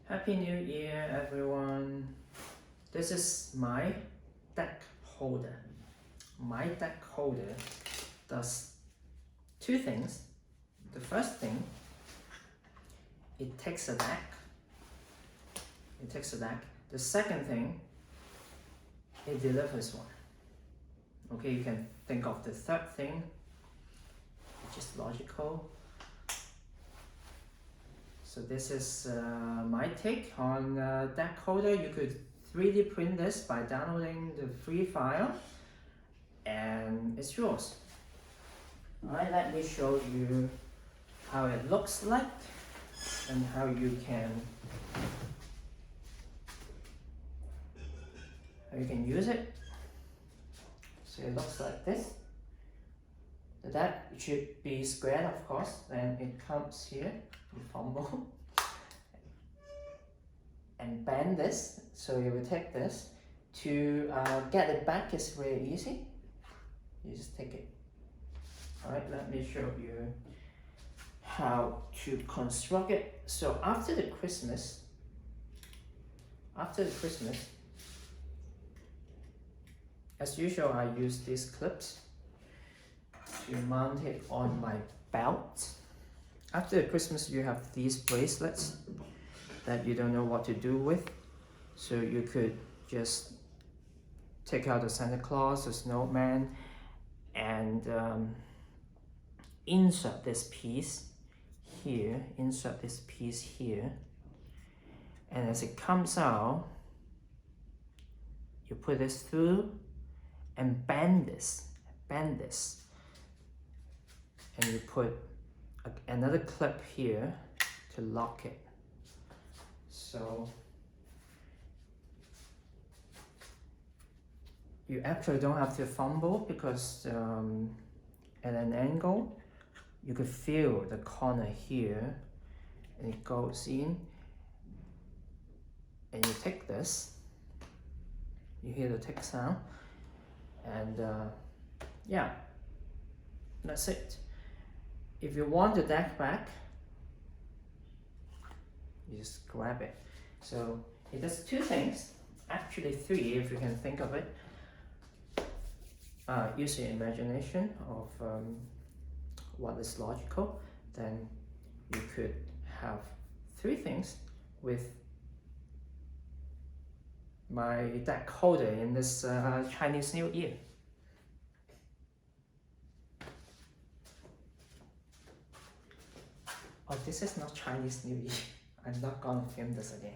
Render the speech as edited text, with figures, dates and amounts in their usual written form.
Happy New Year, everyone. This is my deck holder. My deck holder does two things. The first thing, it takes a deck. The second thing, it delivers one. Okay, you can think of the third thing, which is logical. So this is my take on deck holder. You could 3D print this by downloading the free file, and it's yours. Alright, let me show you how it looks like and how you can use it. So it looks like this. The deck should be squared, of course. Then it comes here. You fumble and bend this. So you will take this. To get it back is very easy. You just take it. Alright, let me show you how to construct it. So after the Christmas, as usual, I use these clips to mount it on my belt. After Christmas, you have these bracelets that you don't know what to do with. So you could just take out the Santa Claus, the snowman, and insert this piece here, and as it comes out, you put this through and bend this, and you put another clip here to lock it. So you actually don't have to fumble because at an angle you could feel the corner here, and it goes in, and you take this, you hear the tick sound, and yeah, that's it. If you want the deck back, you just grab it. So it does two things, actually three if you can think of it. Use your imagination of what is logical, then you could have three things with my deck holder in this Chinese New Year. Oh, this is not Chinese New Year. I'm not gonna film this again.